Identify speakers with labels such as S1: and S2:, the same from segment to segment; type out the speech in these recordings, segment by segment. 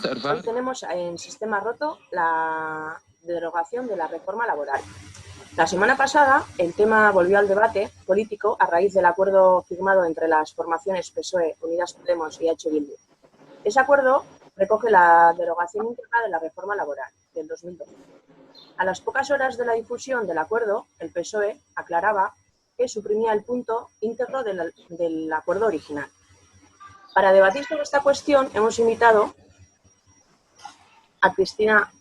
S1: Hoy tenemos en sistema roto la derogación de la reforma laboral. La semana pasada el tema volvió al debate político a raíz del acuerdo firmado entre las formaciones PSOE, Unidas Podemos y H. Bildu. Ese acuerdo recoge la derogación íntegra de la reforma laboral del 2012. A las pocas horas de la difusión del acuerdo, el PSOE aclaraba que suprimía el punto íntegro del acuerdo original. Para debatir sobre esta cuestión hemos invitado a Cristina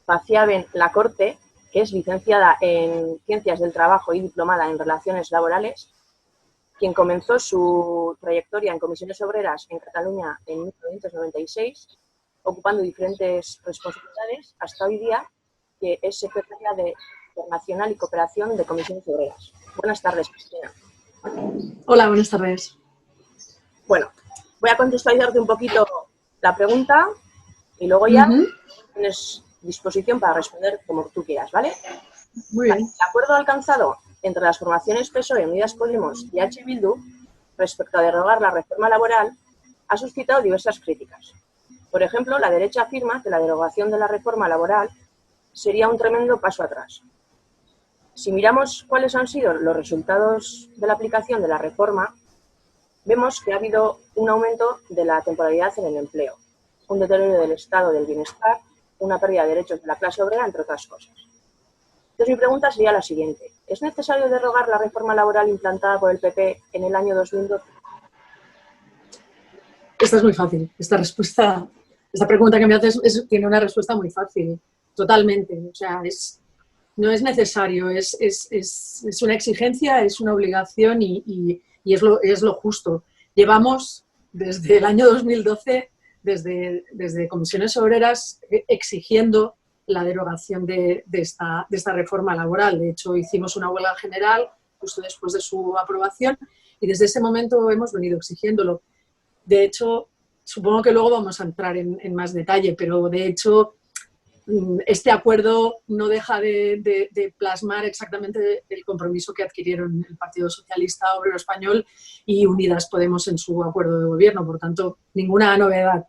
S1: Paciaben Lacorte, que es licenciada en Ciencias del Trabajo y diplomada en Relaciones Laborales, quien comenzó su trayectoria en comisiones obreras en Cataluña en 1996, ocupando diferentes responsabilidades hasta hoy día, que es secretaria de Internacional y Cooperación de Comisiones Obreras. Buenas tardes, Cristina.
S2: Hola, buenas tardes.
S1: Bueno, voy a contextualizarte un poquito la pregunta y luego ya tienes disposición para responder como tú quieras, ¿vale?
S2: Muy bien.
S1: El acuerdo alcanzado entre las formaciones PSOE, Unidas Podemos y H. Bildu respecto a derogar la reforma laboral ha suscitado diversas críticas. Por ejemplo, la derecha afirma que la derogación de la reforma laboral sería un tremendo paso atrás. Si miramos cuáles han sido los resultados de la aplicación de la reforma, vemos que ha habido un aumento de la temporalidad en el empleo, un deterioro del estado del bienestar, una pérdida de derechos de la clase obrera, entre otras cosas. Entonces, mi pregunta sería la siguiente. ¿Es necesario derogar la reforma laboral implantada por el PP en el año 2012?
S2: Esta es muy fácil. Esta pregunta que me haces tiene una respuesta muy fácil. Totalmente. O sea, no es necesario, es una exigencia, es una obligación y es lo justo. Llevamos desde el año 2012, desde comisiones obreras, exigiendo la derogación de esta reforma laboral. De hecho, hicimos una huelga general justo después de su aprobación y desde ese momento hemos venido exigiéndolo. De hecho, supongo que luego vamos a entrar en más detalle, pero de hecho este acuerdo no deja de plasmar exactamente el compromiso que adquirieron el Partido Socialista Obrero Español y Unidas Podemos en su acuerdo de gobierno. Por tanto, ninguna novedad.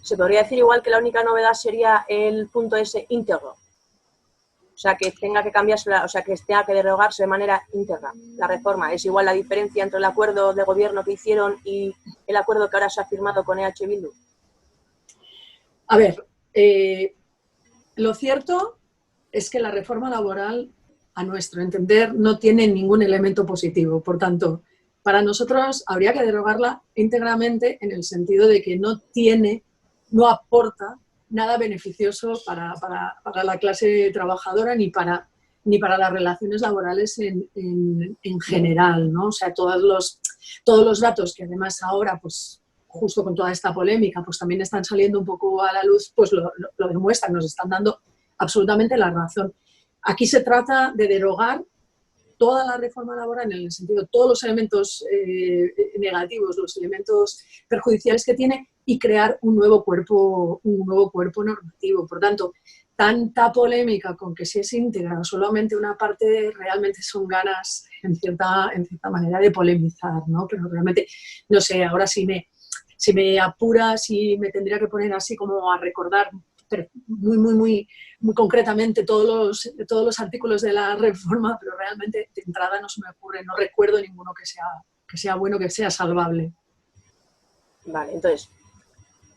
S1: Se podría decir igual que la única novedad sería el punto ese íntegro. O sea, que tenga que cambiarse, que tenga que derogarse de manera íntegra la reforma. ¿Es igual la diferencia entre el acuerdo de gobierno que hicieron y el acuerdo que ahora se ha firmado con EH Bildu?
S2: A ver, lo cierto es que la reforma laboral, a nuestro entender, no tiene ningún elemento positivo. Por tanto, para nosotros habría que derogarla íntegramente en el sentido de que no aporta nada beneficioso para la clase trabajadora ni para las relaciones laborales en general, ¿no? O sea, todos los datos que además ahora, pues justo con toda esta polémica, pues también están saliendo un poco a la luz, pues lo demuestran, nos están dando absolutamente la razón. Aquí se trata de derogar toda la reforma laboral en el sentido de todos los elementos negativos, los elementos perjudiciales que tiene y crear un nuevo cuerpo normativo. Por tanto, tanta polémica con que si es íntegra solamente una parte, realmente son ganas en cierta manera de polemizar, ¿no? Pero realmente, no sé, ahora si me apuras y me tendría que poner así como a recordar muy concretamente todos los artículos de la reforma, pero realmente de entrada no se me ocurre, no recuerdo ninguno que sea bueno, que sea salvable.
S1: Vale, entonces,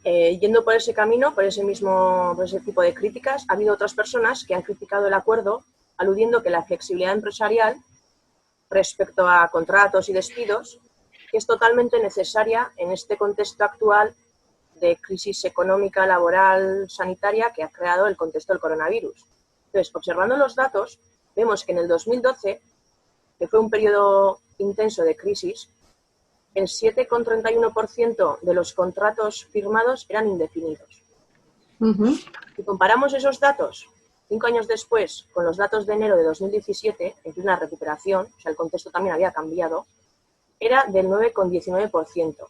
S1: yendo por ese camino, por ese tipo de críticas, ha habido otras personas que han criticado el acuerdo aludiendo que la flexibilidad empresarial respecto a contratos y despidos es totalmente necesaria en este contexto actual de crisis económica, laboral, sanitaria que ha creado el contexto del coronavirus. Entonces, observando los datos, vemos que en el 2012, que fue un periodo intenso de crisis, el 7,31% de los contratos firmados eran indefinidos. Si comparamos esos datos 5 años después con los datos de enero de 2017, en plena recuperación, o sea, el contexto también había cambiado, era del 9,19%.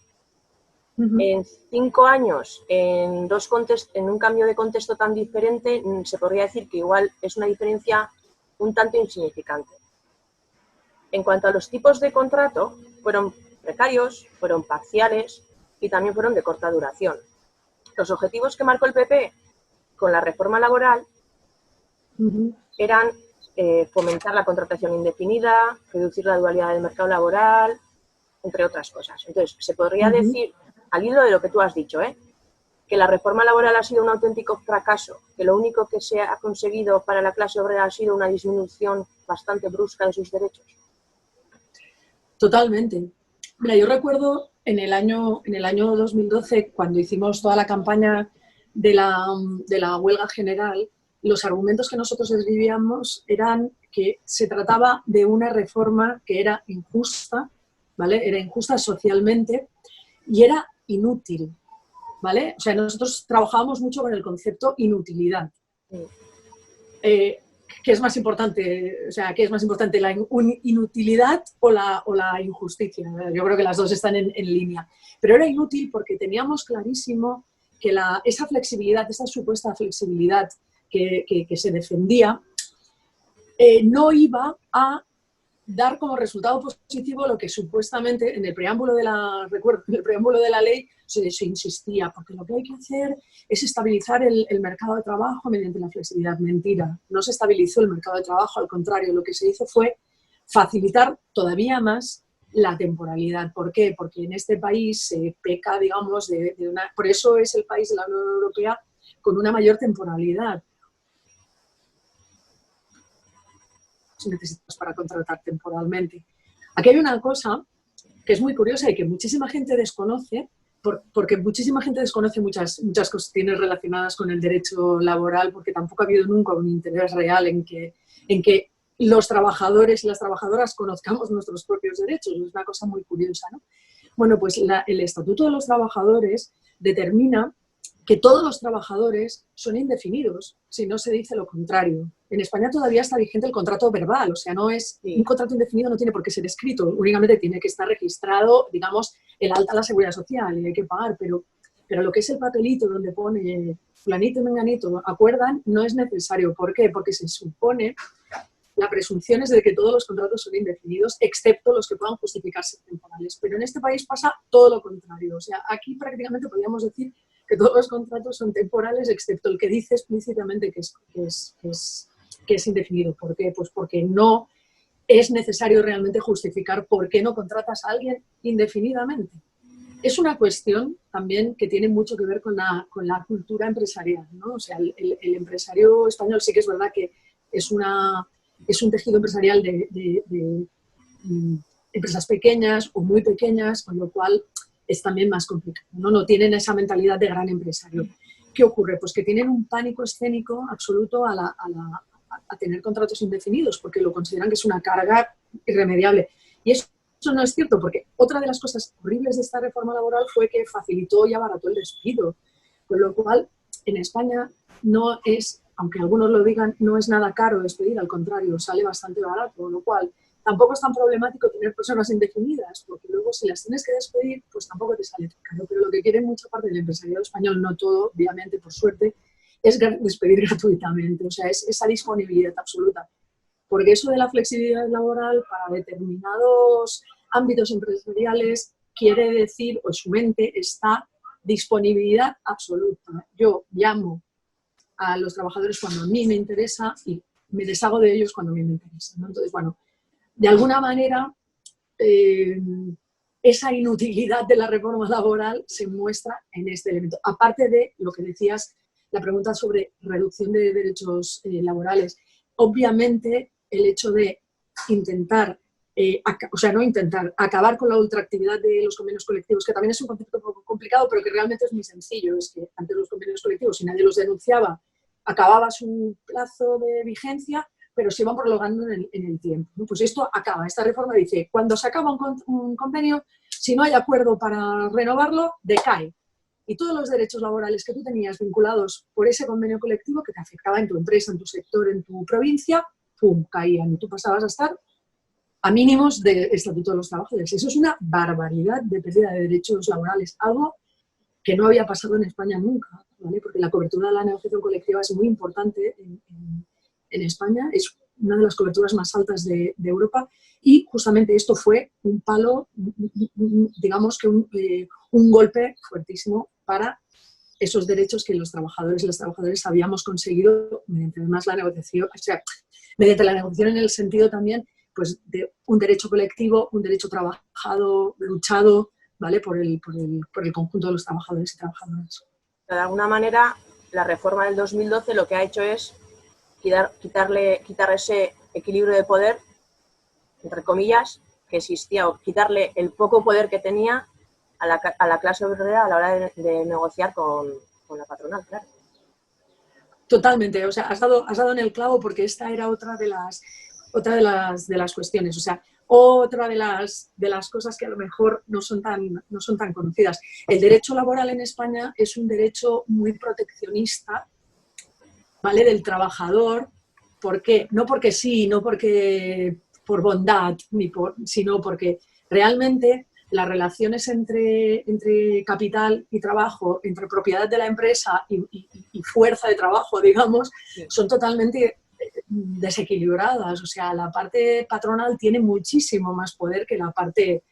S1: En 5 años, en un cambio de contexto tan diferente, se podría decir que igual es una diferencia un tanto insignificante. En cuanto a los tipos de contrato, fueron precarios, fueron parciales y también fueron de corta duración. Los objetivos que marcó el PP con la reforma laboral eran fomentar la contratación indefinida, reducir la dualidad del mercado laboral, entre otras cosas. Entonces, se podría decir, al hilo de lo que tú has dicho, que la reforma laboral ha sido un auténtico fracaso, que lo único que se ha conseguido para la clase obrera ha sido una disminución bastante brusca de sus derechos.
S2: Totalmente. Mira, yo recuerdo en el año 2012, cuando hicimos toda la campaña de la huelga general, los argumentos que nosotros escribíamos eran que se trataba de una reforma que era injusta, ¿vale? Era injusta socialmente y era inútil, ¿vale? O sea, nosotros trabajábamos mucho con el concepto inutilidad. ¿Qué es más importante? O sea, ¿qué es más importante, la inutilidad o la injusticia? Yo creo que las dos están en línea. Pero era inútil porque teníamos clarísimo que esa flexibilidad, esa supuesta flexibilidad que se defendía, no iba a dar como resultado positivo lo que supuestamente en el preámbulo de la ley se insistía, porque lo que hay que hacer es estabilizar el mercado de trabajo mediante la flexibilidad. Mentira, no se estabilizó el mercado de trabajo, al contrario, lo que se hizo fue facilitar todavía más la temporalidad. ¿Por qué? Porque en este país se peca, digamos, por eso es el país de la Unión Europea con una mayor temporalidad. Necesitas para contratar temporalmente. Aquí hay una cosa que es muy curiosa y que muchísima gente desconoce, porque muchísima gente desconoce muchas cuestiones relacionadas con el derecho laboral, porque tampoco ha habido nunca un interés real en que los trabajadores y las trabajadoras conozcamos nuestros propios derechos. Es una cosa muy curiosa, ¿no? Bueno, pues el Estatuto de los Trabajadores determina que todos los trabajadores son indefinidos, si no se dice lo contrario. En España todavía está vigente el contrato verbal, o sea, no es un contrato indefinido, no tiene por qué ser escrito, únicamente tiene que estar registrado, digamos, el alta a la Seguridad Social y hay que pagar, pero lo que es el papelito donde pone fulanito y menganito, acuerdan, no es necesario. ¿Por qué? Porque se supone, la presunción es de que todos los contratos son indefinidos, excepto los que puedan justificarse temporales. Pero en este país pasa todo lo contrario, o sea, aquí prácticamente podríamos decir que todos los contratos son temporales, excepto el que dice explícitamente que es indefinido. ¿Por qué? Pues porque no es necesario realmente justificar por qué no contratas a alguien indefinidamente. Es una cuestión también que tiene mucho que ver con la cultura empresarial, ¿no? O sea, el empresario español sí que es verdad que es un tejido empresarial de empresas pequeñas o muy pequeñas, con lo cual es también más complicado, ¿no? No tienen esa mentalidad de gran empresario. ¿Qué ocurre? Pues que tienen un pánico escénico absoluto a tener contratos indefinidos, porque lo consideran que es una carga irremediable. Y eso no es cierto, porque otra de las cosas horribles de esta reforma laboral fue que facilitó y abarató el despido, con lo cual en España no es, aunque algunos lo digan, no es nada caro despedir, al contrario, sale bastante barato, con lo cual tampoco es tan problemático tener personas indefinidas, porque luego si las tienes que despedir, pues tampoco te sale tan caro. Pero lo que quiere mucha parte del empresariado español, no todo, obviamente, por suerte, es despedir gratuitamente, o sea, es esa disponibilidad absoluta. Porque eso de la flexibilidad laboral para determinados ámbitos empresariales quiere decir, o en su mente está disponibilidad absoluta. Yo llamo a los trabajadores cuando a mí me interesa y me deshago de ellos cuando a mí me interesa, ¿no? Entonces, bueno, de alguna manera, esa inutilidad de la reforma laboral se muestra en este elemento. Aparte de lo que decías, la pregunta sobre reducción de derechos laborales. Obviamente, el hecho de intentar, acabar con la ultraactividad de los convenios colectivos, que también es un concepto un poco complicado, pero que realmente es muy sencillo. Es que antes los convenios colectivos, si nadie los denunciaba, acababa su plazo de vigencia, pero se iban prolongando en el tiempo, ¿no? Pues esto acaba, esta reforma dice, cuando se acaba un convenio, si no hay acuerdo para renovarlo, decae. Y todos los derechos laborales que tú tenías vinculados por ese convenio colectivo que te afectaba en tu empresa, en tu sector, en tu provincia, ¡pum!, caían. Y tú pasabas a estar a mínimos del Estatuto de los Trabajadores. Eso es una barbaridad de pérdida de derechos laborales, algo que no había pasado en España nunca, ¿vale? Porque la cobertura de la negociación colectiva es muy importante en España, es una de las coberturas más altas de Europa y justamente esto fue un palo, digamos que un golpe fuertísimo para esos derechos que los trabajadores y las trabajadoras habíamos conseguido mediante además la negociación, o sea, mediante la negociación en el sentido también pues, de un derecho colectivo, un derecho trabajado, luchado, ¿vale? por el conjunto de los trabajadores y trabajadoras.
S1: De alguna manera, la reforma del 2012 lo que ha hecho es quitar ese equilibrio de poder, entre comillas, que existía, o quitarle el poco poder que tenía a la clase obrera a la hora de negociar con la patronal, claro.
S2: Totalmente, o sea, has dado en el clavo porque esta era otra de las cuestiones, o sea, otra de las cosas que a lo mejor no son tan conocidas. El derecho laboral en España es un derecho muy proteccionista, ¿vale? Del trabajador. ¿Por qué? No porque sí, no porque por bondad, sino porque realmente las relaciones entre capital y trabajo, entre propiedad de la empresa y fuerza de trabajo, digamos, son totalmente desequilibradas. O sea, la parte patronal tiene muchísimo más poder que la parte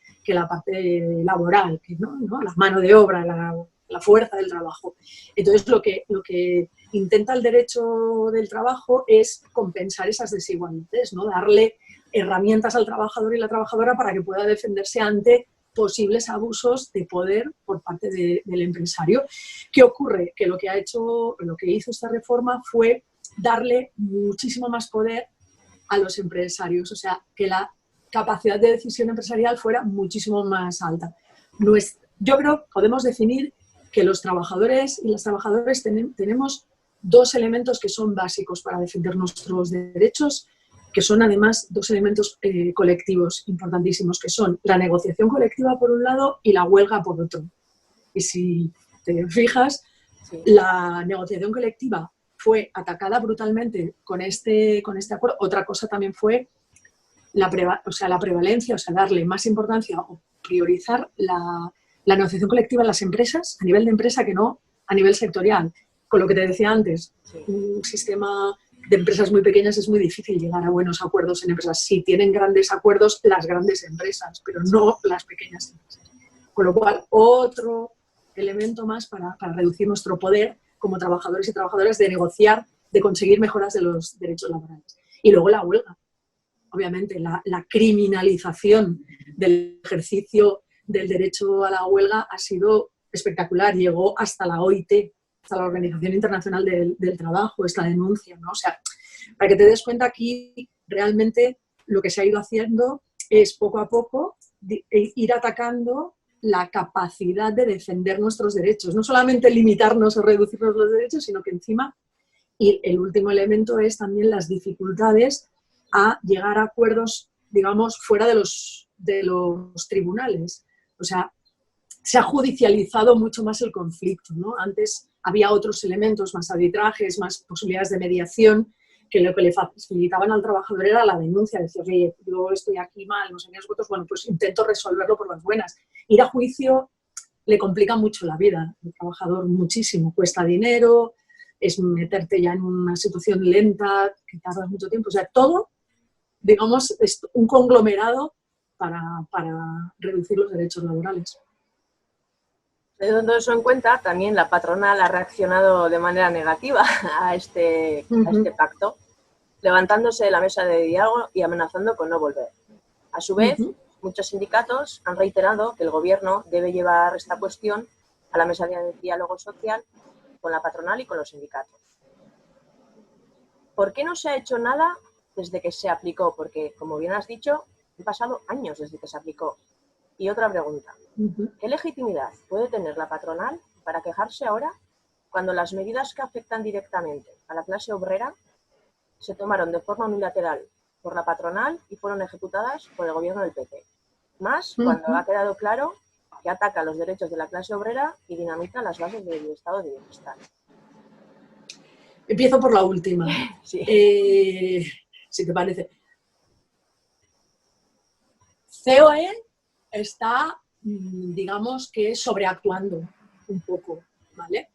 S2: laboral, ¿no? La mano de obra, la fuerza del trabajo. Entonces, lo que intenta el derecho del trabajo es compensar esas desigualdades, ¿no? Darle herramientas al trabajador y la trabajadora para que pueda defenderse ante posibles abusos de poder por parte del empresario. ¿Qué ocurre? Que lo que hizo esta reforma fue darle muchísimo más poder a los empresarios, o sea, que la capacidad de decisión empresarial fuera muchísimo más alta. Yo creo que podemos definir que los trabajadores y las trabajadoras tenemos dos elementos que son básicos para defender nuestros derechos, que son además dos elementos colectivos importantísimos, que son la negociación colectiva por un lado y la huelga por otro. Y si te fijas, la negociación colectiva fue atacada brutalmente con este acuerdo. Otra cosa también fue la prevalencia, o sea, darle más importancia o priorizar la negociación colectiva en las empresas, a nivel de empresa, que no a nivel sectorial. Con lo que te decía antes, un sistema de empresas muy pequeñas es muy difícil llegar a buenos acuerdos en empresas. Sí, tienen grandes acuerdos las grandes empresas, pero no las pequeñas empresas. Con lo cual, otro elemento más para reducir nuestro poder como trabajadores y trabajadoras de negociar, de conseguir mejoras de los derechos laborales. Y luego la huelga. Obviamente, la criminalización del ejercicio del derecho a la huelga ha sido espectacular. Llegó hasta la OIT, hasta la Organización Internacional del Trabajo, esta denuncia, ¿no? O sea, para que te des cuenta, aquí realmente lo que se ha ido haciendo es poco a poco ir atacando la capacidad de defender nuestros derechos. No solamente limitarnos o reducirnos los derechos, sino que encima, y el último elemento es también las dificultades a llegar a acuerdos, digamos, fuera de los tribunales. O sea, se ha judicializado mucho más el conflicto, ¿no? Antes había otros elementos, más arbitrajes, más posibilidades de mediación, que lo que le facilitaban al trabajador era la denuncia, decir, oye, yo estoy aquí mal, no sé qué votos, bueno, pues intento resolverlo por las buenas. Ir a juicio le complica mucho la vida al trabajador, muchísimo, cuesta dinero, es meterte ya en una situación lenta, que tardas mucho tiempo, o sea, todo, digamos, es un conglomerado para reducir los derechos laborales.
S1: Teniendo eso en cuenta, también la patronal ha reaccionado de manera negativa a este pacto, levantándose de la mesa de diálogo y amenazando con no volver. A su vez, muchos sindicatos han reiterado que el gobierno debe llevar esta cuestión a la mesa de diálogo social con la patronal y con los sindicatos. ¿Por qué no se ha hecho nada desde que se aplicó? Porque, como bien has dicho, han pasado años desde que se aplicó. Y otra pregunta, ¿qué legitimidad puede tener la patronal para quejarse ahora cuando las medidas que afectan directamente a la clase obrera se tomaron de forma unilateral por la patronal y fueron ejecutadas por el gobierno del PP? Más cuando ha quedado claro que ataca los derechos de la clase obrera y dinamita las bases del estado de bienestar.
S2: Empiezo por la última.
S1: Sí.
S2: Si te parece. COE está, digamos que sobreactuando un poco, ¿vale?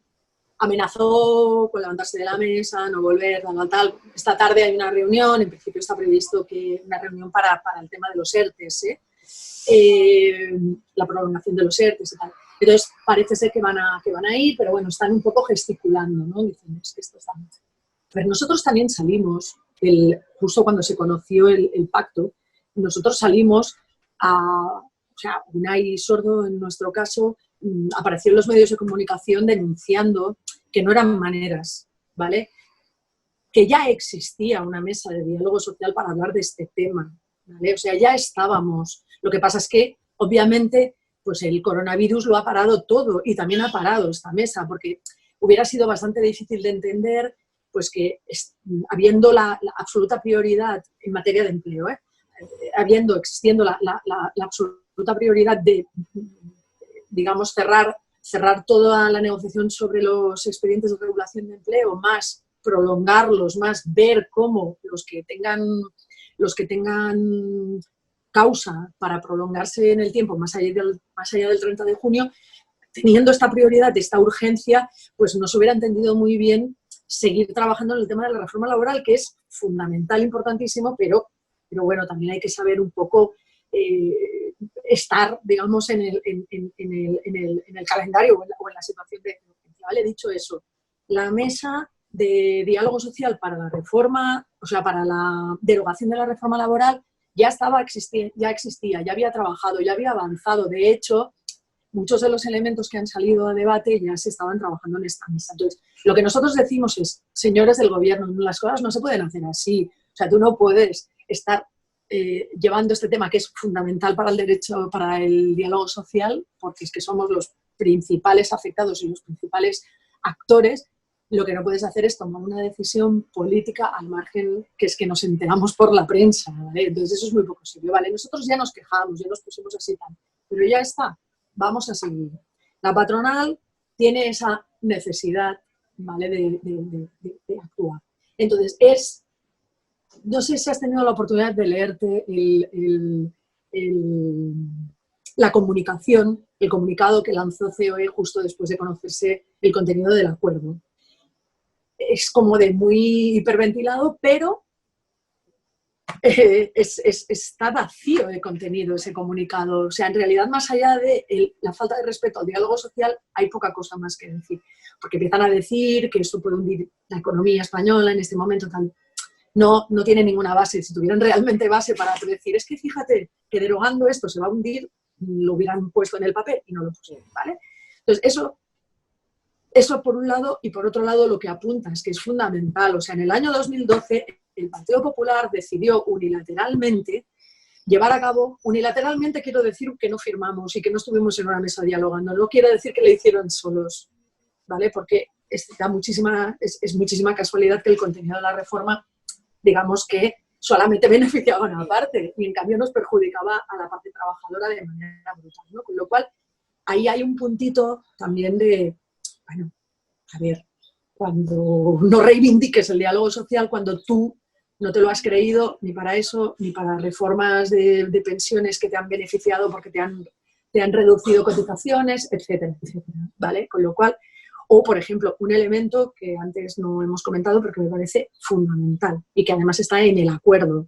S2: Amenazó con levantarse de la mesa, no volver, tal. Esta tarde hay una reunión, en principio está previsto que una reunión para el tema de los ERTES, la prolongación de los ERTES y tal. Entonces, parece ser que van a ir, pero bueno, están un poco gesticulando, ¿no? Dicen, es que esto está mal. Pero nosotros también salimos, justo cuando se conoció el pacto, nosotros salimos o sea, Unai Sordo, en nuestro caso, apareció en los medios de comunicación denunciando que no eran maneras, ¿vale? Que ya existía una mesa de diálogo social para hablar de este tema, ¿vale? O sea, ya estábamos. Lo que pasa es que, obviamente, pues el coronavirus lo ha parado todo y también ha parado esta mesa, porque hubiera sido bastante difícil de entender pues que habiendo la absoluta prioridad en materia de empleo, existiendo la absoluta prioridad de, digamos, cerrar toda la negociación sobre los expedientes de regulación de empleo, más prolongarlos, más ver cómo los que tengan causa para prolongarse en el tiempo más allá del 30 de junio, teniendo esta prioridad, esta urgencia, pues no se hubiera entendido muy bien seguir trabajando en el tema de la reforma laboral, que es fundamental, importantísimo, pero bueno, también hay que saber un poco estar, digamos, en el calendario o en la situación de emergencia. ¿Vale? Dicho eso, la mesa de diálogo social para la reforma, o sea, para la derogación de la reforma laboral, ya existía, ya había trabajado, ya había avanzado. De hecho, muchos de los elementos que han salido a debate ya se estaban trabajando en esta mesa. Entonces, lo que nosotros decimos es, señores del gobierno, las cosas no se pueden hacer así. O sea, tú no puedes estar llevando este tema que es fundamental para el derecho, para el diálogo social, porque es que somos los principales afectados y los principales actores. Lo que no puedes hacer es tomar una decisión política al margen, que es que nos enteramos por la prensa, ¿vale? Entonces eso es muy poco serio, ¿vale? Nosotros ya nos quejamos, ya nos pusimos así tal, pero ya está, vamos a seguir. La patronal tiene esa necesidad, ¿vale?, de actuar. Entonces no sé si has tenido la oportunidad de leerte la comunicación, el comunicado que lanzó COE justo después de conocerse el contenido del acuerdo. Es como de muy hiperventilado, pero está vacío de contenido ese comunicado. O sea, en realidad, más allá de la falta de respeto al diálogo social, hay poca cosa más que decir. Porque empiezan a decir que esto puede hundir la economía española en este momento, tal. No tiene ninguna base. Si tuvieran realmente base para decir, es que fíjate que derogando esto se va a hundir, lo hubieran puesto en el papel y no lo pusieron, ¿vale? Entonces, eso por un lado, y por otro lado lo que apunta es que es fundamental. O sea, en el año 2012 el Partido Popular decidió unilateralmente llevar a cabo, unilateralmente quiero decir que no firmamos y que no estuvimos en una mesa dialogando, no quiero decir que lo hicieron solos, ¿vale? Porque es muchísima casualidad que el contenido de la reforma, digamos que solamente beneficiaba a una parte y en cambio nos perjudicaba a la parte trabajadora de manera brutal, ¿no? Con lo cual, ahí hay un puntito también de, bueno, a ver, cuando no reivindiques el diálogo social, cuando tú no te lo has creído ni para eso, ni para reformas de pensiones que te han beneficiado porque te han reducido cotizaciones, etcétera, etcétera, ¿vale? Con lo cual, o por ejemplo, un elemento que antes no hemos comentado pero que me parece fundamental y que además está en el acuerdo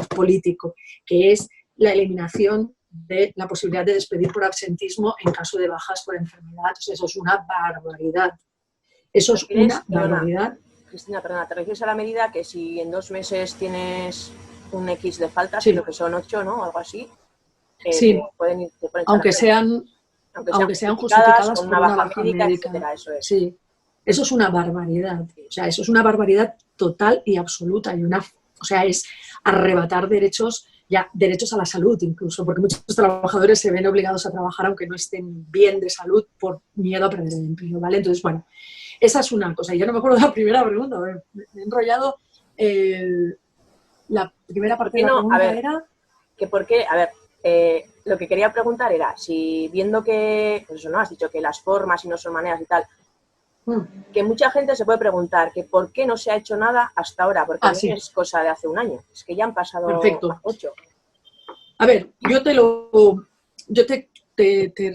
S2: político, que es la eliminación de la posibilidad de despedir por absentismo en caso de bajas por enfermedad. O sea, eso es una barbaridad. Eso es una barbaridad.
S1: Cristina, perdona, ¿te refieres a la medida que si en 2 meses tienes un X de faltas,
S2: sí,
S1: creo que son 8, ¿no? Algo así.
S2: Sí,
S1: te pueden
S2: aunque sean justificadas por una baja médica,
S1: etcétera, eso es.
S2: Sí, eso es una barbaridad. O sea, eso es una barbaridad total y absoluta. O sea, es arrebatar derechos a la salud incluso, porque muchos trabajadores se ven obligados a trabajar aunque no estén bien de salud por miedo a perder el empleo, ¿vale? Entonces, bueno, esa es una cosa. Y yo no me acuerdo de la primera pregunta, me he enrollado. La primera parte de la pregunta era...
S1: Que por qué, a ver, lo que quería preguntar era, si viendo que, pues eso, ¿no? Has dicho que las formas y no son maneras y tal, que mucha gente se puede preguntar que por qué no se ha hecho nada hasta ahora, porque no es cosa de hace un año, es que ya han pasado 8.
S2: A ver, yo te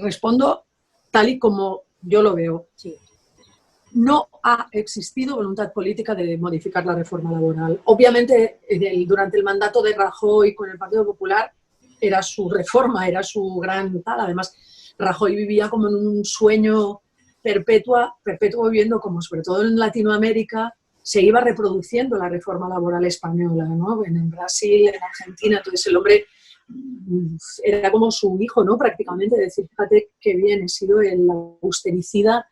S2: respondo tal y como yo lo veo.
S1: Sí.
S2: No ha existido voluntad política de modificar la reforma laboral. Obviamente, durante el mandato de Rajoy con el Partido Popular era su reforma, era su gran tal. Además, Rajoy vivía como en un sueño perpetuo viviendo como, sobre todo en Latinoamérica, se iba reproduciendo la reforma laboral española, ¿no? En Brasil, en Argentina, entonces el hombre era como su hijo, ¿no? Prácticamente, decir, fíjate qué bien, he sido el austericida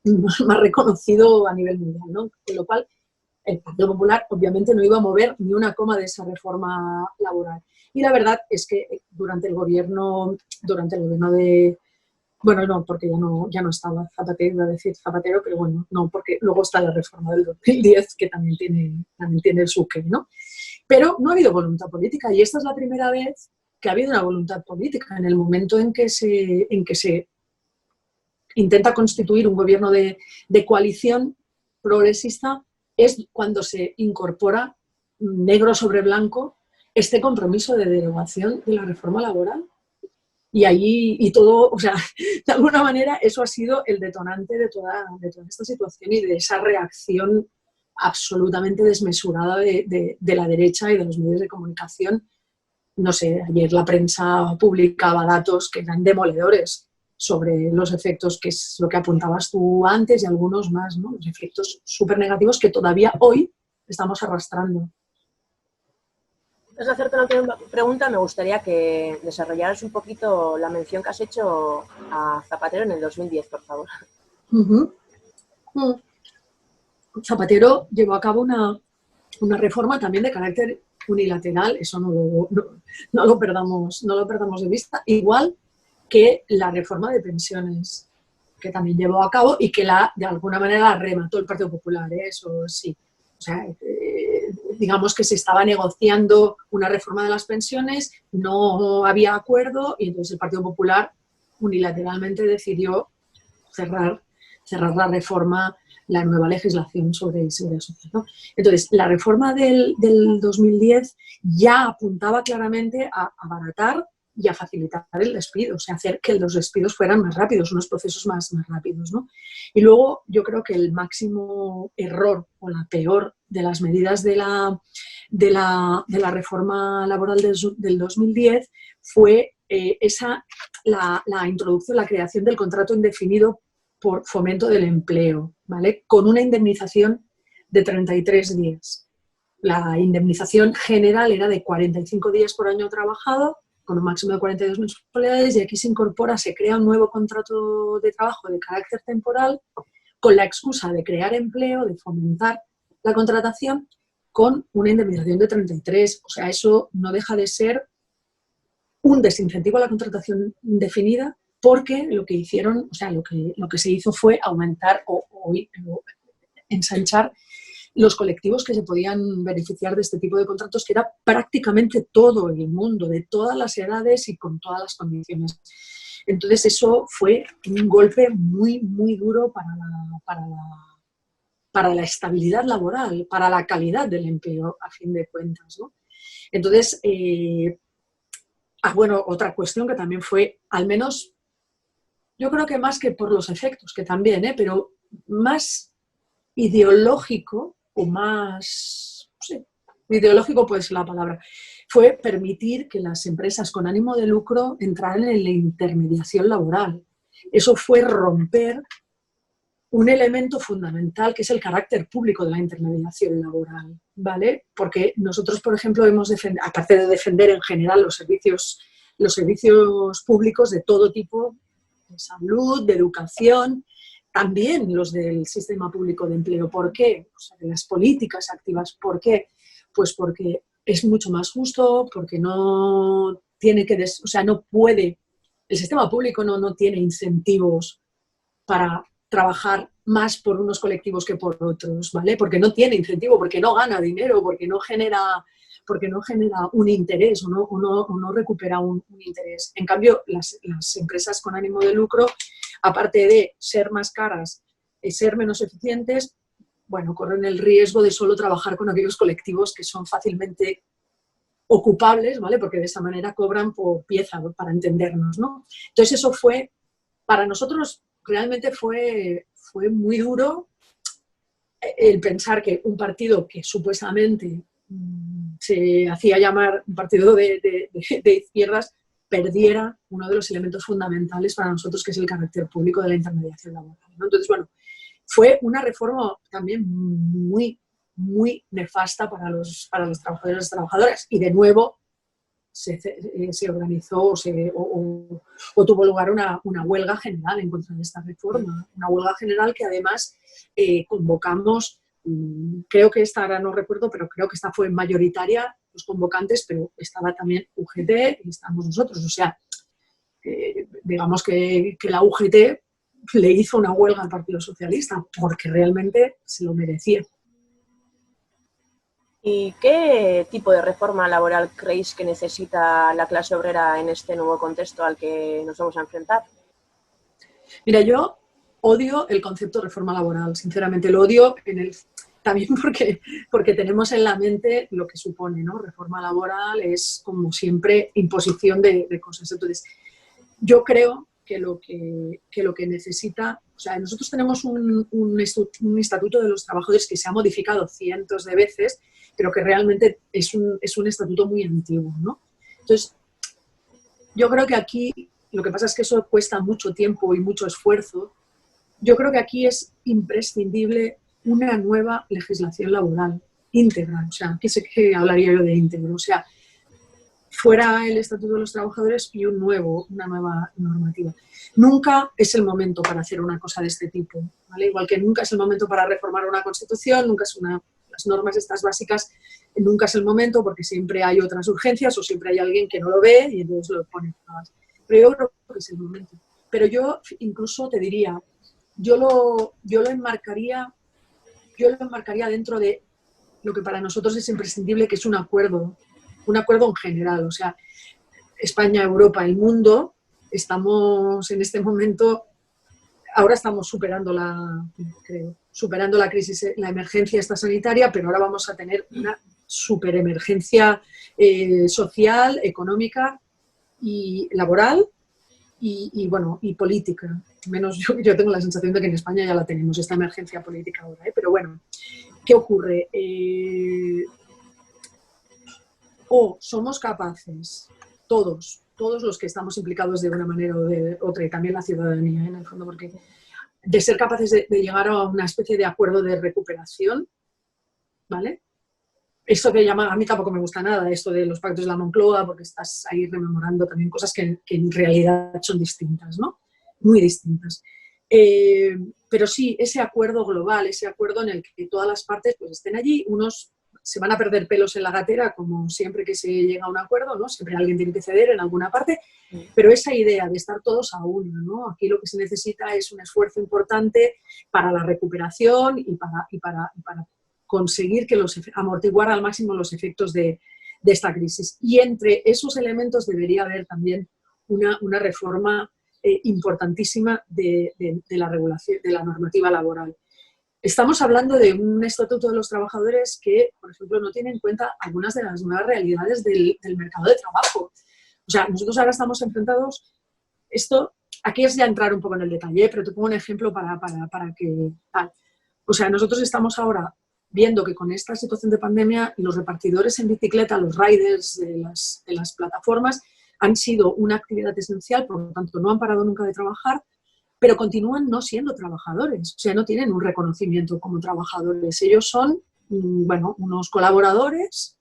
S2: más reconocido a nivel mundial, ¿no? Con lo cual, el Partido Popular obviamente no iba a mover ni una coma de esa reforma laboral. Y la verdad es que durante el gobierno de... Bueno, no, porque ya no estaba Zapatero, iba a decir Zapatero, pero bueno, no, porque luego está la reforma del 2010, que también tiene el su qué, ¿no? Pero no ha habido voluntad política, y esta es la primera vez que ha habido una voluntad política, en el momento en que se intenta constituir un gobierno de coalición progresista, es cuando se incorpora negro sobre blanco este compromiso de derogación de la reforma laboral. Y allí, y todo, o sea, de alguna manera eso ha sido el detonante de toda esta situación y de esa reacción absolutamente desmesurada de la derecha y de los medios de comunicación. No sé, ayer la prensa publicaba datos que eran demoledores sobre los efectos, que es lo que apuntabas tú antes, y algunos más, ¿no? Los efectos súper negativos que todavía hoy estamos arrastrando.
S1: Antes de hacerte la última pregunta, me gustaría que desarrollaras un poquito la mención que has hecho a Zapatero en el 2010, por favor.
S2: Zapatero llevó a cabo una reforma también de carácter unilateral, eso no lo perdamos de vista, igual que la reforma de pensiones que también llevó a cabo y que de alguna manera la remató el Partido Popular, ¿eh? Eso sí. O sea, digamos que se estaba negociando una reforma de las pensiones, no había acuerdo y entonces el Partido Popular unilateralmente decidió cerrar la reforma, la nueva legislación sobre seguridad social, ¿no? Entonces, la reforma del 2010 ya apuntaba claramente a abaratar y a facilitar el despido, o sea, hacer que los despidos fueran más rápidos, unos procesos más rápidos, ¿no? Y luego yo creo que el máximo error o la peor de las medidas de la reforma laboral del 2010 fue la introducción, la creación del contrato indefinido por fomento del empleo, ¿vale? Con una indemnización de 33 días. La indemnización general era de 45 días por año trabajado, con un máximo de 42 mensualidades, y aquí se crea un nuevo contrato de trabajo de carácter temporal con la excusa de crear empleo, de fomentar la contratación, con una indemnización de 33. O sea, eso no deja de ser un desincentivo a la contratación indefinida, porque lo que hicieron, o sea, lo que se hizo fue aumentar o ensanchar los colectivos que se podían beneficiar de este tipo de contratos, que era prácticamente todo el mundo, de todas las edades y con todas las condiciones. Entonces eso fue un golpe muy, muy duro para la estabilidad laboral, para la calidad del empleo, a fin de cuentas, ¿no? Entonces, bueno, otra cuestión que también fue, al menos, yo creo que más que por los efectos, que también, pero más ideológico, o más, no sé, ideológico puede ser la palabra, fue permitir que las empresas con ánimo de lucro entraran en la intermediación laboral. Eso fue romper un elemento fundamental, que es el carácter público de la intermediación laboral, ¿vale? Porque nosotros, por ejemplo, aparte de defender en general los servicios públicos de todo tipo, de salud, de educación, también los del sistema público de empleo. ¿Por qué? O sea, de las políticas activas. ¿Por qué? Pues porque es mucho más justo, porque no tiene que, no puede, el sistema público no tiene incentivos para trabajar más por unos colectivos que por otros, ¿vale? Porque no tiene incentivo, porque no gana dinero, porque no genera un interés o no recupera un interés. En cambio, las empresas con ánimo de lucro, aparte de ser más caras y ser menos eficientes, bueno, corren el riesgo de solo trabajar con aquellos colectivos que son fácilmente ocupables, ¿vale? Porque de esa manera cobran por pieza, para entendernos, ¿no? Entonces eso fue, para nosotros realmente fue muy duro el pensar que un partido que supuestamente se hacía llamar un partido de izquierdas, perdiera uno de los elementos fundamentales para nosotros, que es el carácter público de la intermediación laboral, ¿no? Entonces, bueno, fue una reforma también muy, muy nefasta para los trabajadores y las trabajadoras. Y de nuevo se organizó o tuvo lugar una huelga general en contra de esta reforma. Una huelga general que además convocamos, creo que esta ahora no recuerdo, pero creo que esta fue mayoritaria, los convocantes, pero estaba también UGT y estamos nosotros. O sea, digamos que la UGT le hizo una huelga al Partido Socialista porque realmente se lo merecía.
S1: ¿Y qué tipo de reforma laboral creéis que necesita la clase obrera en este nuevo contexto al que nos vamos a enfrentar?
S2: Mira, yo odio el concepto de reforma laboral, sinceramente lo odio también porque tenemos en la mente lo que supone, ¿no? Reforma laboral es, como siempre, imposición de cosas. Entonces, yo creo que lo que necesita, o sea, nosotros tenemos un estatuto de los trabajadores que se ha modificado cientos de veces, pero que realmente es un estatuto muy antiguo, ¿no? Entonces, yo creo que aquí, lo que pasa es que eso cuesta mucho tiempo y mucho esfuerzo. Yo creo que aquí es imprescindible una nueva legislación laboral íntegra. O sea, ¿qué hablaría yo de íntegro? O sea, fuera el Estatuto de los Trabajadores y una nueva normativa. Nunca es el momento para hacer una cosa de este tipo, ¿vale? Igual que nunca es el momento para reformar una Constitución, las normas estas básicas, nunca es el momento porque siempre hay otras urgencias o siempre hay alguien que no lo ve y entonces lo pone. Pero yo creo que es el momento. Pero yo incluso te diría, yo lo enmarcaría dentro de lo que para nosotros es imprescindible, que es un acuerdo en general. O sea, España, Europa, el mundo, estamos en este momento, ahora estamos superando la crisis, la emergencia esta sanitaria, pero ahora vamos a tener una superemergencia social, económica y laboral y política. Menos yo tengo la sensación de que en España ya la tenemos, esta emergencia política ahora, ¿eh? Pero bueno, ¿qué ocurre? O somos capaces, todos los que estamos implicados de una manera o de otra, y también la ciudadanía, en el fondo, porque de ser capaces de llegar a una especie de acuerdo de recuperación, ¿vale? Esto que llama, a mí tampoco me gusta nada, esto de los pactos de la Moncloa, porque estás ahí rememorando también cosas que en realidad son distintas, ¿no? Muy distintas. Pero sí, ese acuerdo global, ese acuerdo en el que todas las partes pues, estén allí, unos se van a perder pelos en la gatera, como siempre que se llega a un acuerdo, ¿no? Siempre alguien tiene que ceder en alguna parte, pero esa idea de estar todos a una, ¿no? Aquí lo que se necesita es un esfuerzo importante para la recuperación y para conseguir amortiguar al máximo los efectos de esta crisis. Y entre esos elementos debería haber también una reforma importantísima de la regulación, de la normativa laboral. Estamos hablando de un estatuto de los trabajadores que, por ejemplo, no tiene en cuenta algunas de las nuevas realidades del mercado de trabajo. O sea, nosotros ahora estamos enfrentados, aquí es ya entrar un poco en el detalle, pero te pongo un ejemplo para que tal. O sea, nosotros estamos ahora viendo que con esta situación de pandemia los repartidores en bicicleta, los riders de las plataformas, han sido una actividad esencial, por lo tanto no han parado nunca de trabajar, pero continúan no siendo trabajadores, o sea, no tienen un reconocimiento como trabajadores. Ellos son, unos colaboradores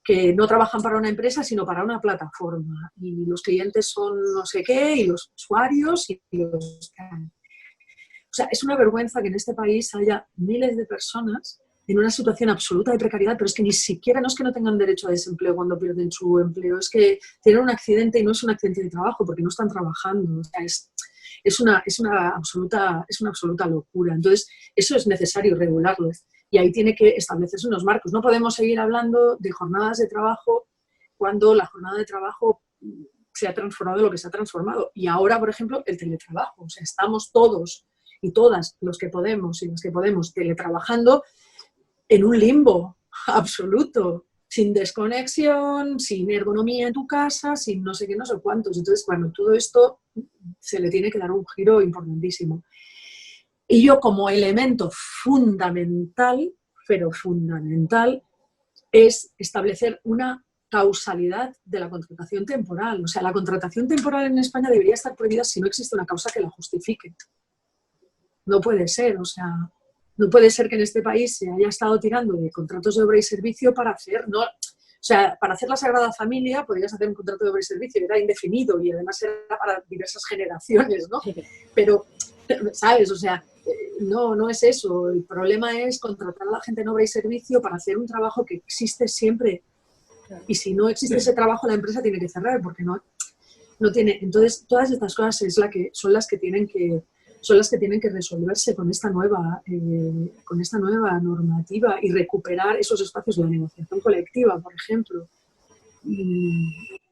S2: que no trabajan para una empresa, sino para una plataforma. Y los clientes son no sé qué, y los usuarios, y los... O sea, es una vergüenza que en este país haya miles de personas en una situación absoluta de precariedad, pero es que ni siquiera, no es que no tengan derecho a desempleo cuando pierden su empleo, es que tienen un accidente y no es un accidente de trabajo porque no están trabajando. O sea, es una absoluta locura. Entonces, eso es necesario regularlo y ahí tiene que establecerse unos marcos. No podemos seguir hablando de jornadas de trabajo cuando la jornada de trabajo se ha transformado en lo que se ha transformado. Y ahora, por ejemplo, el teletrabajo. O sea, estamos todos y todas los que podemos y los que podemos teletrabajando en un limbo absoluto, sin desconexión, sin ergonomía en tu casa, sin no sé qué, no sé cuántos. Entonces, bueno, todo esto se le tiene que dar un giro importantísimo. Y yo como elemento fundamental, pero fundamental, es establecer una causalidad de la contratación temporal. O sea, la contratación temporal en España debería estar prohibida si no existe una causa que la justifique. No puede ser, o sea, no puede ser que en este país se haya estado tirando de contratos de obra y servicio para hacer, no, o sea, para hacer la Sagrada Familia podrías hacer un contrato de obra y servicio, era indefinido y además era para diversas generaciones, ¿no? Pero, ¿sabes? O sea, no es eso. El problema es contratar a la gente en obra y servicio para hacer un trabajo que existe siempre. Y si no existe ese trabajo, la empresa tiene que cerrar porque no tiene. Entonces, todas estas cosas son las que tienen que resolverse con esta nueva normativa y recuperar esos espacios de la negociación colectiva, por ejemplo.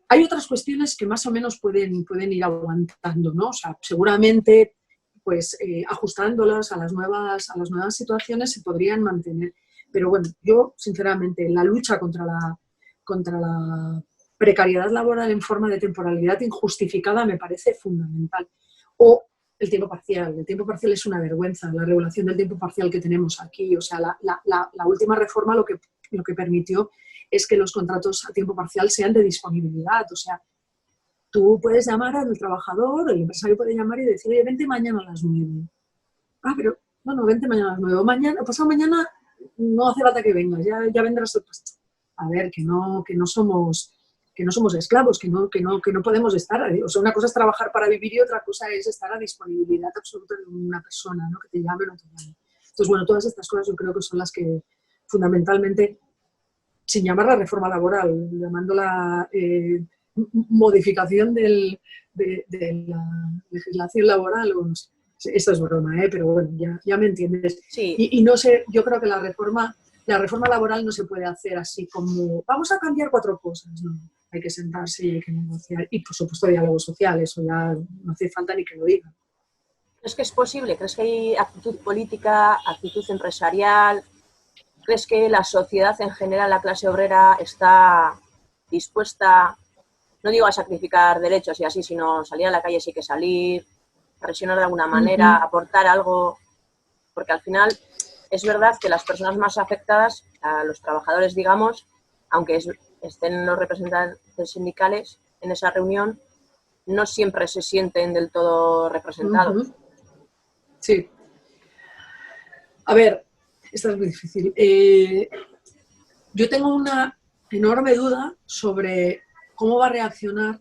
S2: Hay otras cuestiones que más o menos pueden ir aguantando, ¿no? O sea, seguramente, pues, ajustándolas a las nuevas situaciones se podrían mantener. Pero bueno, yo, sinceramente, la lucha contra la precariedad laboral en forma de temporalidad injustificada me parece fundamental. O el tiempo parcial. El tiempo parcial es una vergüenza, la regulación del tiempo parcial que tenemos aquí. O sea, la última reforma lo que permitió es que los contratos a tiempo parcial sean de disponibilidad. O sea, tú puedes llamar al trabajador, el empresario puede llamar y decir, oye, vente mañana a las 9. Ah, pero no, vente mañana a las 9. O mañana, pasado mañana, no hace falta que vengas, ya vendrás el pastel. A ver, que no somos esclavos, que no podemos estar. O sea, una cosa es trabajar para vivir y otra cosa es estar a disponibilidad absoluta de una persona, ¿no? Que te llame o no te llame. Entonces, bueno, todas estas cosas yo creo que son las que fundamentalmente, sin llamarla reforma laboral, llamándola modificación de la legislación laboral, o no sé. Esto es broma, pero bueno, ya me entiendes.
S1: Sí.
S2: Y no sé, yo creo que la reforma laboral no se puede hacer así como, vamos a cambiar 4 cosas, no. Hay que sentarse y hay que negociar. Y, por supuesto, diálogo social, eso ya no hace falta ni que lo diga.
S1: ¿Crees que es posible? ¿Crees que hay actitud política, actitud empresarial? ¿Crees que la sociedad en general, la clase obrera, está dispuesta, no digo a sacrificar derechos y así, sino salir a la calle sí que salir, presionar de alguna manera, aportar algo? Porque al final es verdad que las personas más afectadas, a los trabajadores, digamos, aunque estén los representantes sindicales en esa reunión, no siempre se sienten del todo representados.
S2: Sí. A ver, esta es muy difícil. Yo tengo una enorme duda sobre cómo va a reaccionar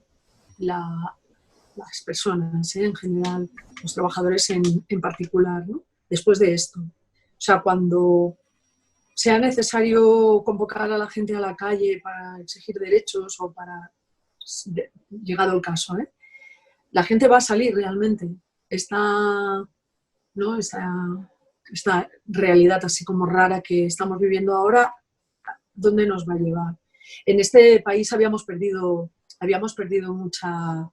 S2: las personas, en general, los trabajadores en particular, ¿no? Después de esto. O sea, cuando sea necesario convocar a la gente a la calle para exigir derechos o para, llegado el caso, la gente va a salir realmente. Esta realidad así como rara que estamos viviendo ahora, ¿dónde nos va a llevar? En este país habíamos perdido mucha...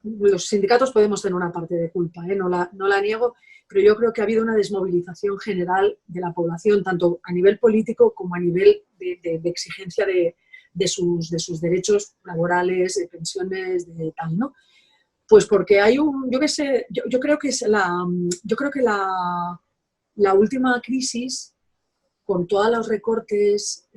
S2: Los sindicatos podemos tener una parte de culpa, no la niego, pero yo creo que ha habido una desmovilización general de la población, tanto a nivel político como a nivel de exigencia de sus derechos laborales, de pensiones, de tal, ¿no? Pues porque hay yo creo que la última crisis, con todos los recortes,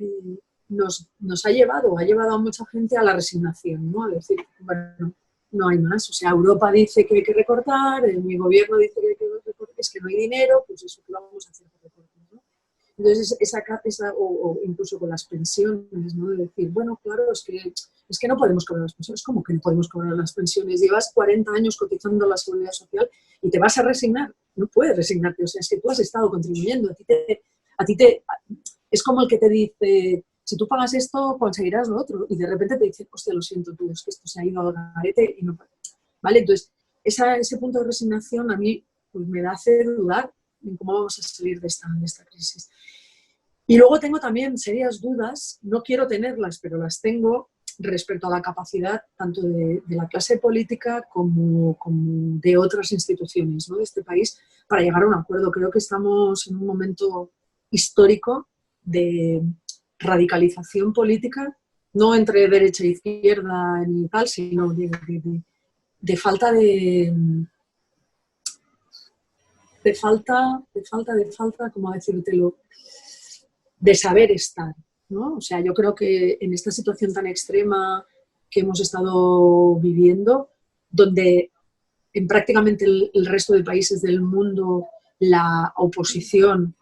S2: nos ha llevado a mucha gente a la resignación, ¿no? A decir, bueno, no hay más. O sea, Europa dice que hay que recortar, mi gobierno dice que hay que recortar, es que no hay dinero, pues eso, ¿qué vamos a hacer con recortes, ¿no? Entonces, o incluso con las pensiones, ¿no? De decir, bueno, claro, es que no podemos cobrar las pensiones. ¿Cómo que no podemos cobrar las pensiones? Llevas 40 años cotizando a la Seguridad Social y te vas a resignar. No puedes resignarte, o sea, es que tú has estado contribuyendo. Es como el que te dice, si tú pagas esto, conseguirás lo otro. Y de repente te dice, hostia, lo siento tú, es que esto se ha ido al garete y no... ¿Vale? Entonces, ese punto de resignación a mí pues, me hace dudar en cómo vamos a salir de esta crisis. Y luego tengo también serias dudas, no quiero tenerlas, pero las tengo, respecto a la capacidad tanto de la clase política como de otras instituciones, ¿no? De este país para llegar a un acuerdo. Creo que estamos en un momento histórico de radicalización política, no entre derecha e izquierda ni tal, sino de falta de falta, ¿cómo decírtelo?, de saber estar. ¿no? O sea, yo creo que en esta situación tan extrema que hemos estado viviendo, donde en prácticamente el resto de países del mundo la oposición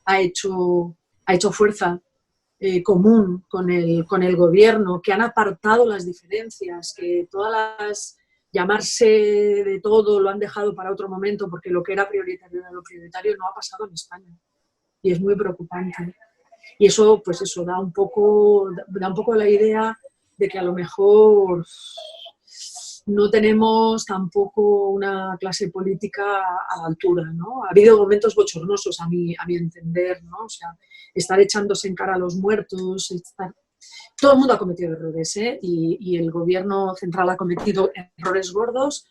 S2: ha hecho fuerza común con el gobierno, que han apartado las diferencias, que todas las llamarse de todo lo han dejado para otro momento porque lo que era prioritario era lo prioritario, no ha pasado en España. Y es muy preocupante. Y eso, pues eso, da un poco la idea de que a lo mejor no tenemos tampoco una clase política a la altura, ¿no? Ha habido momentos bochornosos a mi entender, ¿no? O sea, estar echándose en cara a los muertos, todo el mundo ha cometido errores, ¿eh? Y el gobierno central ha cometido errores gordos,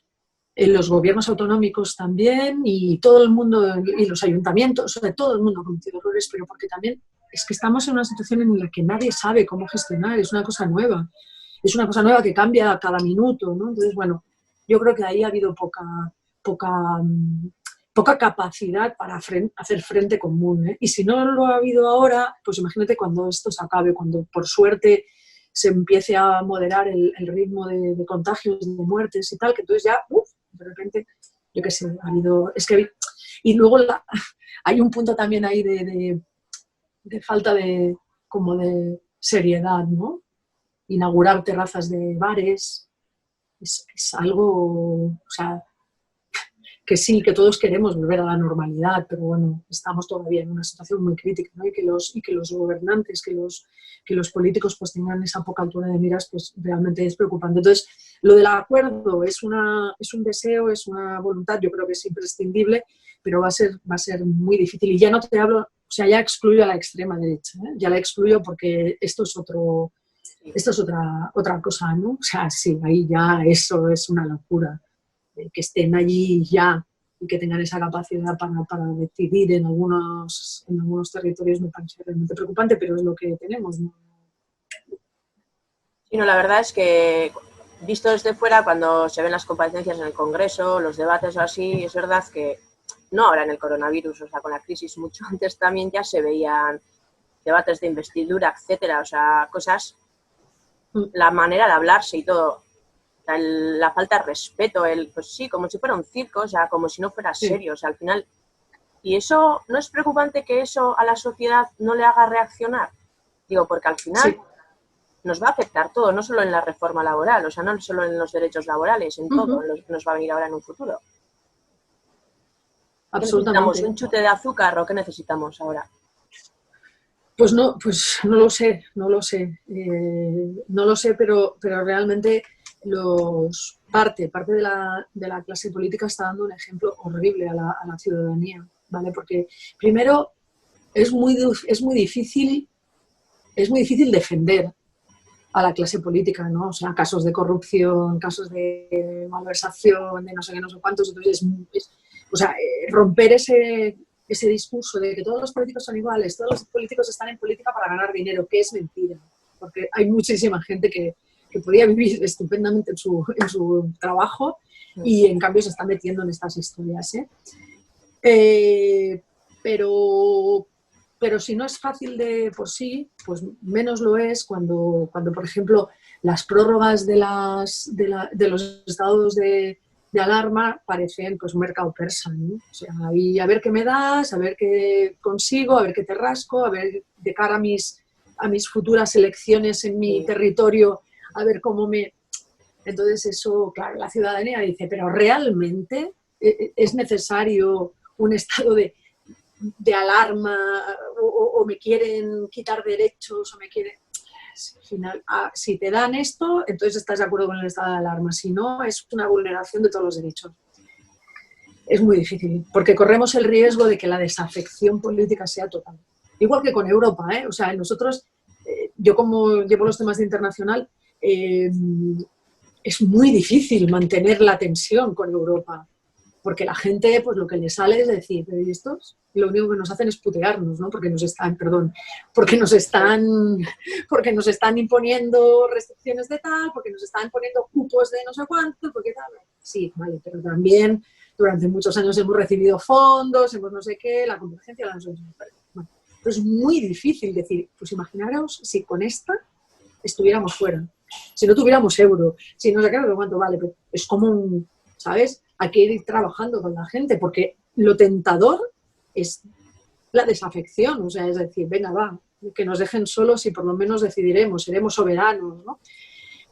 S2: los gobiernos autonómicos también, y todo el mundo, y los ayuntamientos, o sea, todo el mundo ha cometido errores, pero porque también es que estamos en una situación en la que nadie sabe cómo gestionar, es una cosa nueva. Es una cosa nueva que cambia cada minuto, ¿no? Entonces, bueno, yo creo que ahí ha habido poca capacidad para hacer frente común, ¿eh? Y si no lo ha habido ahora, pues imagínate cuando esto se acabe, cuando por suerte se empiece a moderar el ritmo de contagios, de muertes y tal, que entonces ya, de repente, yo qué sé, ha habido... Es que, y luego hay un punto también ahí de falta como de seriedad, ¿no? Inaugurar terrazas de bares es algo, o sea, que sí, que todos queremos volver a la normalidad, pero bueno, estamos todavía en una situación muy crítica, ¿no? Y que los gobernantes, que los políticos pues tengan esa poca altura de miras, pues realmente es preocupante. Entonces, lo del acuerdo es un deseo, es una voluntad, yo creo que es imprescindible, pero va a ser muy difícil. Y ya no te hablo, o sea, ya excluyo a la extrema derecha, ¿eh? Ya la excluyo porque esto es otra cosa, ¿no? O sea, sí, ahí ya eso es una locura. Que estén allí ya y que tengan esa capacidad para decidir en algunos territorios me parece realmente preocupante, pero es lo que tenemos, ¿no?
S1: Sí, no, la verdad es que, visto desde fuera, cuando se ven las comparecencias en el Congreso, los debates o así, es verdad que no ahora en el coronavirus, o sea, con la crisis mucho antes también ya se veían debates de investidura, etcétera, o sea, cosas, la manera de hablarse y todo, la falta de respeto, pues sí, como si fuera un circo, o sea, como si no fuera serio, o sea, al final. Y eso, ¿no es preocupante que eso a la sociedad no le haga reaccionar? Digo, porque al final nos va a afectar todo, no solo en la reforma laboral, o sea, no solo en los derechos laborales, en todo lo que nos va a venir ahora en un futuro. ¿Qué necesitamos? ¿Un chute de azúcar o qué necesitamos ahora?
S2: Pues no lo sé, no lo sé, pero realmente parte de la clase política está dando un ejemplo horrible a la ciudadanía, ¿vale? Porque primero es muy difícil defender a la clase política, ¿no? O sea, casos de corrupción, casos de malversación, de no sé qué, no sé cuántos, entonces romper ese discurso de que todos los políticos son iguales, todos los políticos están en política para ganar dinero, que es mentira, porque hay muchísima gente que podía vivir estupendamente en su trabajo y en cambio se está metiendo en estas historias, ¿eh? Pero si no es fácil de por sí, pues menos lo es cuando por ejemplo, las prórrogas de los estados de alarma parecen pues un mercado persa, ¿no? O sea, ahí a ver qué me das, a ver qué consigo, a ver qué te rasco, a ver de cara a mis futuras elecciones en mi territorio, a ver cómo me... Entonces eso, claro, la ciudadanía dice, pero ¿realmente es necesario un estado de alarma o me quieren quitar derechos o me quieren... Al final, si te dan esto, entonces estás de acuerdo con el estado de alarma. Si no, es una vulneración de todos los derechos. Es muy difícil, porque corremos el riesgo de que la desafección política sea total. Igual que con Europa, ¿eh? O sea, nosotros, yo como llevo los temas de internacional, es muy difícil mantener la tensión con Europa. Porque la gente, pues lo que le sale es decir, pero ¿y estos? Y lo único que nos hacen es putearnos, ¿no? Porque nos están imponiendo restricciones de tal, porque nos están poniendo cupos de no sé cuánto, porque tal. Sí, vale, pero también durante muchos años hemos recibido fondos, hemos no sé qué, la convergencia, la no sé qué. Bueno, Pero es muy difícil decir, pues imaginaros si con esta estuviéramos fuera, si no tuviéramos euro, si no sé qué, cuánto vale, pero es como ¿sabes? Hay que ir trabajando con la gente, porque lo tentador es la desafección, o sea, es decir, venga, va, que nos dejen solos y por lo menos decidiremos, seremos soberanos, ¿no?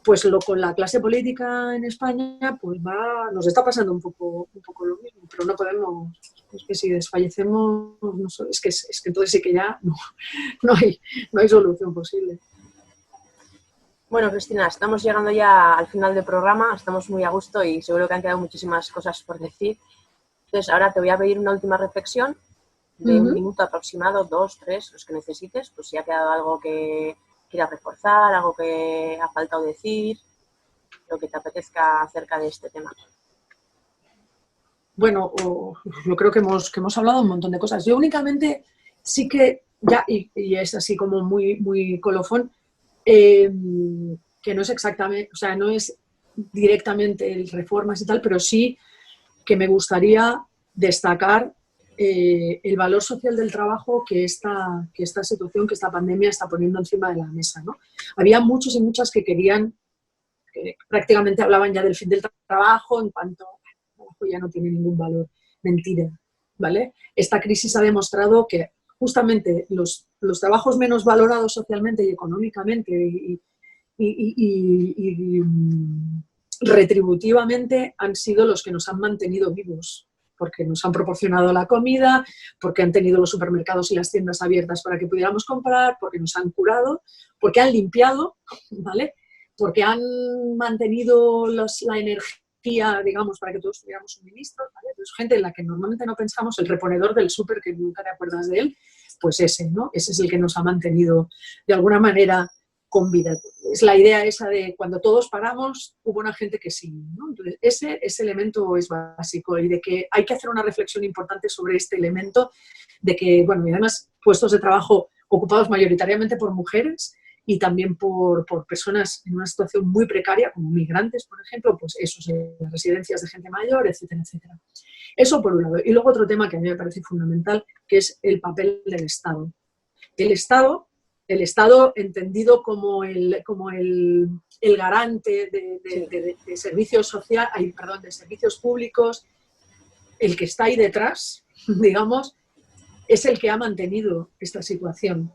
S2: Pues con la clase política en España, pues nos está pasando un poco lo mismo, pero no podemos, es que si desfallecemos, no sé, es que entonces sí que ya no hay solución posible.
S1: Bueno, Cristina, estamos llegando ya al final del programa, estamos muy a gusto y seguro que han quedado muchísimas cosas por decir. Entonces, ahora te voy a pedir una última reflexión de un minuto aproximado, 2, 3, los que necesites, pues si ha quedado algo que quieras reforzar, algo que ha faltado decir, lo que te apetezca acerca de este tema.
S2: Bueno, yo creo que hemos hablado un montón de cosas. Yo únicamente sí que, ya, y es así como muy, muy colofón, que no es exactamente, o sea, no es directamente el reformas y tal, pero sí que me gustaría destacar el valor social del trabajo que esta situación, que esta pandemia está poniendo encima de la mesa, ¿no? Había muchos y muchas que prácticamente hablaban ya del fin del trabajo, en cuanto el trabajo ya no tiene ningún valor. Mentira, ¿vale? Esta crisis ha demostrado que justamente los trabajos menos valorados socialmente y económicamente y retributivamente han sido los que nos han mantenido vivos, porque nos han proporcionado la comida, porque han tenido los supermercados y las tiendas abiertas para que pudiéramos comprar, porque nos han curado, porque han limpiado, ¿vale? Porque han mantenido la energía, digamos, para que todos tuviéramos suministros, ¿vale? Pues gente en la que normalmente no pensamos, el reponedor del súper, que nunca te acuerdas de él, pues ese, ¿no? Ese es el que nos ha mantenido de alguna manera con vida. Es la idea esa de cuando todos paramos, hubo una gente que sí, ¿no? Entonces, ese elemento es básico y de que hay que hacer una reflexión importante sobre este elemento de que, bueno, y además puestos de trabajo ocupados mayoritariamente por mujeres y también por personas en una situación muy precaria, como migrantes, por ejemplo, pues esos en las residencias de gente mayor, etcétera, etcétera. Eso por un lado. Y luego otro tema que a mí me parece fundamental, que es el papel del Estado. El Estado entendido como el garante de servicios sociales, de servicios públicos, el que está ahí detrás, digamos, es el que ha mantenido esta situación.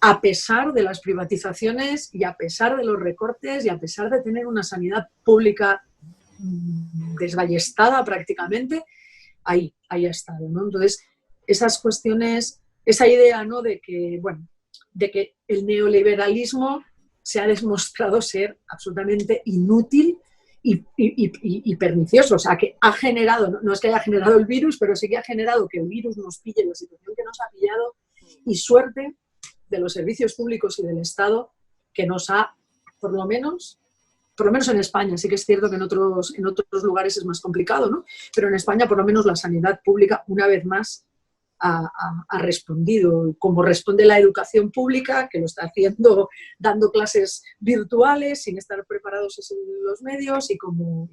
S2: A pesar de las privatizaciones y a pesar de los recortes y a pesar de tener una sanidad pública desballestada prácticamente, ahí ha estado, ¿no? Entonces, esas cuestiones, esa idea, ¿no?, de que el neoliberalismo se ha demostrado ser absolutamente inútil y pernicioso. O sea, que ha generado, no es que haya generado el virus, pero sí que ha generado que el virus nos pille en la situación que nos ha pillado, y suerte de los servicios públicos y del Estado que nos ha, por lo menos en España, sí que es cierto que en otros lugares es más complicado, ¿no? Pero en España, por lo menos, la sanidad pública, una vez más, ha respondido, como responde la educación pública, que lo está haciendo dando clases virtuales sin estar preparados en los medios, y como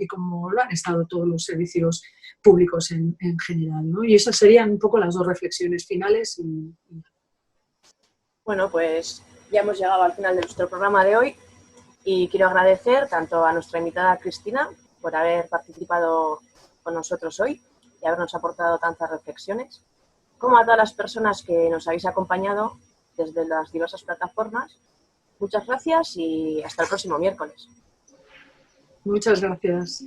S2: lo han estado todos los servicios públicos en general, ¿no? Y esas serían un poco las dos reflexiones finales.
S1: Bueno, pues ya hemos llegado al final de nuestro programa de hoy y quiero agradecer tanto a nuestra invitada Cristina por haber participado con nosotros hoy y habernos aportado tantas reflexiones, como a todas las personas que nos habéis acompañado desde las diversas plataformas. Muchas gracias y hasta el próximo miércoles.
S2: Muchas gracias.